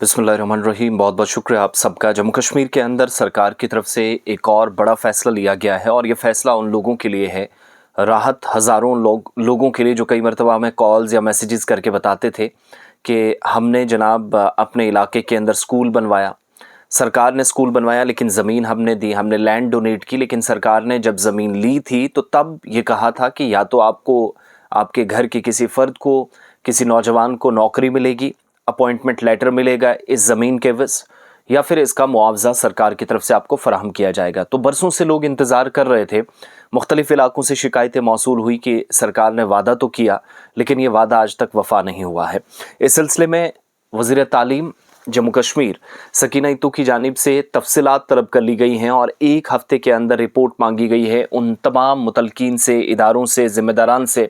बिस्मिल्लाहिर्रहमानिर्रहीम। बहुत बहुत शुक्रिया आप सबका। जम्मू कश्मीर के अंदर सरकार की तरफ से एक और बड़ा फ़ैसला लिया गया है और ये फ़ैसला उन लोगों के लिए है, राहत हज़ारों लोगों के लिए जो कई मरतबा हमें कॉल्स या मैसेजेस करके बताते थे कि हमने जनाब अपने इलाके के अंदर स्कूल बनवाया, सरकार ने स्कूल बनवाया लेकिन ज़मीन हमने दी, हमने लैंड डोनेट की, लेकिन सरकार ने जब ज़मीन ली थी तो तब ये कहा था कि या तो आपको आपके घर के किसी फ़र्द को, किसी नौजवान को नौकरी मिलेगी, अपॉइंटमेंट लेटर मिलेगा इस ज़मीन के एवज़, या फिर इसका मुआवजा सरकार की तरफ से आपको फराहम किया जाएगा। तो बरसों से लोग इंतज़ार कर रहे थे। मुख्तलिफ़ इलाकों से शिकायतें मौसूल हुई कि सरकार ने वादा तो किया लेकिन ये वादा आज तक वफ़ा नहीं हुआ है। इस सिलसिले में वज़ीर तालीम जम्मू कश्मीर सकीना इत्तू की जानिब से तफसीलात तलब कर ली गई हैं और एक हफ़्ते के अंदर रिपोर्ट मांगी गई है उन तमाम मुतलकीन से, इदारों से, ज़िम्मेदारान से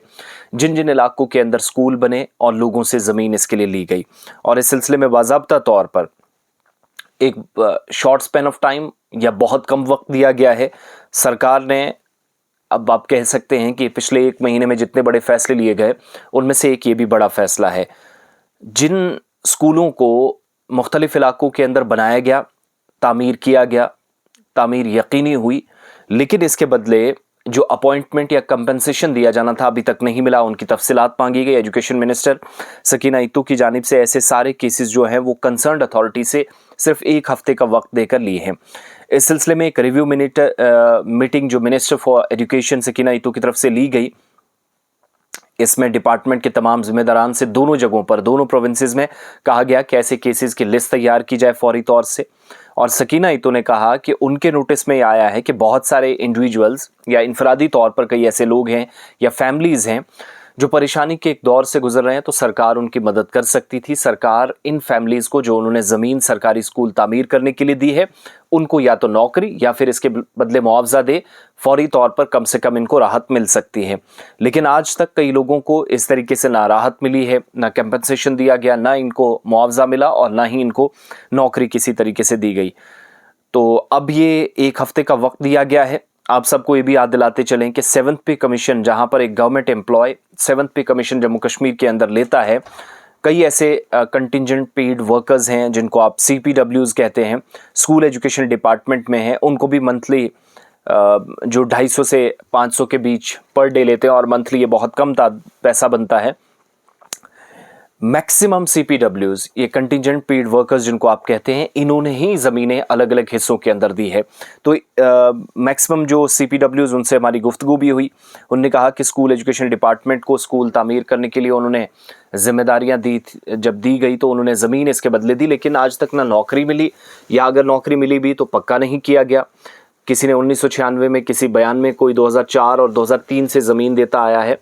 जिन जिन इलाकों के अंदर स्कूल बने और लोगों से ज़मीन इसके लिए ली गई। और इस सिलसिले में बाज़ाब्ता तौर पर एक शॉर्ट स्पैन ऑफ टाइम या बहुत कम वक्त दिया गया है। सरकार ने, अब आप कह सकते हैं कि पिछले एक महीने में जितने बड़े फ़ैसले लिए गए उनमें से एक ये भी बड़ा फ़ैसला है। जिन स्कूलों को मुख्तलिफ़ इलाकों के अंदर बनाया गया, तामीर किया गया, तामीर यकीनी हुई, लेकिन इसके बदले जो अपॉइंटमेंट या कंपनसेशन दिया जाना था अभी तक नहीं मिला, उनकी तफसीलात मांगी गई। एजुकेशन मिनिस्टर सकीना इत्तू की जानिब से ऐसे सारे केसेस जो हैं वो कंसर्न्ड अथॉरिटी से सिर्फ एक हफ्ते का वक्त देकर लिए हैं। इस सिलसिले में एक रिव्यू मीटिंग जो मिनिस्टर फॉर एजुकेशन सकीना इत्तू की तरफ से ली गई, इसमें डिपार्टमेंट के तमाम जिम्मेदारान से दोनों जगहों पर, दोनों प्रोविंसेस में कहा गया कि ऐसे केसेस की लिस्ट तैयार की जाए फौरी तौर से। और सकीना इत्तू ने कहा कि उनके नोटिस में आया है कि बहुत सारे इंडिविजुअल्स या इनफरादी तौर पर कई ऐसे लोग हैं या फैमिलीज़ हैं जो परेशानी के एक दौर से गुजर रहे हैं, तो सरकार उनकी मदद कर सकती थी। सरकार इन फैमिलीज़ को, जो उन्होंने ज़मीन सरकारी स्कूल तामीर करने के लिए दी है, उनको या तो नौकरी या फिर इसके बदले मुआवजा दे, फौरी तौर पर कम से कम इनको राहत मिल सकती है। लेकिन आज तक कई लोगों को इस तरीके से ना राहत मिली है, ना कंपनसेशन दिया गया, ना इनको मुआवजा मिला और ना ही इनको नौकरी किसी तरीके से दी गई। तो अब ये एक हफ्ते का वक्त दिया गया है। आप सबको ये भी याद दिलाते चलें कि 7th पे कमीशन, जहां पर एक गवर्नमेंट एम्प्लॉय 7th पे कमीशन जम्मू कश्मीर के अंदर लेता है, कई ऐसे कंटिजेंट पेड वर्कर्स हैं जिनको आप CPWs कहते हैं, स्कूल एजुकेशन डिपार्टमेंट में हैं, उनको भी मंथली जो 250 से 500 के बीच पर डे लेते हैं और मंथली ये बहुत कम पैसा बनता है। मैक्सिमम CPWs, ये कंटिजेंट पेड वर्कर्स जिनको आप कहते हैं, इन्होंने ही ज़मीनें अलग अलग हिस्सों के अंदर दी है। तो मैक्सिमम जो CPWs, उनसे हमारी गुफ्तगू भी हुई। उन्होंने कहा कि स्कूल एजुकेशन डिपार्टमेंट को स्कूल तामीर करने के लिए उन्होंने ज़िम्मेदारियां दी, जब दी गई तो उन्होंने ज़मीन इसके बदले दी, लेकिन आज तक ना नौकरी मिली, या अगर नौकरी मिली भी तो पक्का नहीं किया गया। किसी ने 1996 में किसी बयान में, कोई 2004 और 2003 से ज़मीन देता आया है,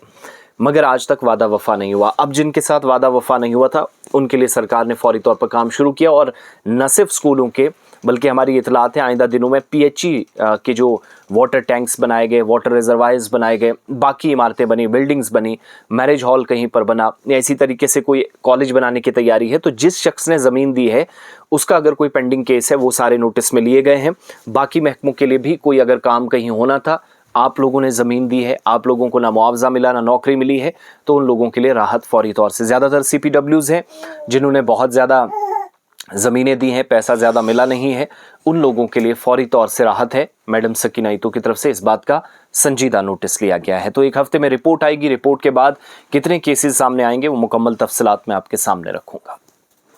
मगर आज तक वादा वफ़ा नहीं हुआ। अब जिनके साथ वादा वफ़ा नहीं हुआ था उनके लिए सरकार ने फौरी तौर पर काम शुरू किया और न सिर्फ स्कूलों के, बल्कि हमारी इतलात है आइंदा दिनों में PHE के जो वाटर टैंक्स बनाए गए, वाटर रिजर्वायर्स बनाए गए, बाकी इमारतें बनी, बिल्डिंग्स बनी, मैरिज हॉल कहीं पर बना, या इसी तरीके से कोई कॉलेज बनाने की तैयारी है, तो जिस शख्स ने ज़मीन दी है उसका अगर कोई पेंडिंग केस है वो सारे नोटिस में लिए गए हैं। बाकी महकमों के लिए भी कोई अगर काम कहीं होना था, आप लोगों ने ज़मीन दी है, आप लोगों को ना मुआवजा मिला, ना नौकरी मिली है, तो उन लोगों के लिए राहत फौरी तौर से। ज़्यादातर CPWs हैं जिन्होंने बहुत ज़्यादा ज़मीनें दी हैं, पैसा ज़्यादा मिला नहीं है, उन लोगों के लिए फौरी तौर से राहत है। मैडम सकीना इत्तू की तरफ से इस बात का संजीदा नोटिस लिया गया है। तो एक हफ्ते में रिपोर्ट आएगी, रिपोर्ट के बाद कितने केसेस सामने आएंगे वो मुकम्मल तफसीलात मैं आपके सामने रखूँगा।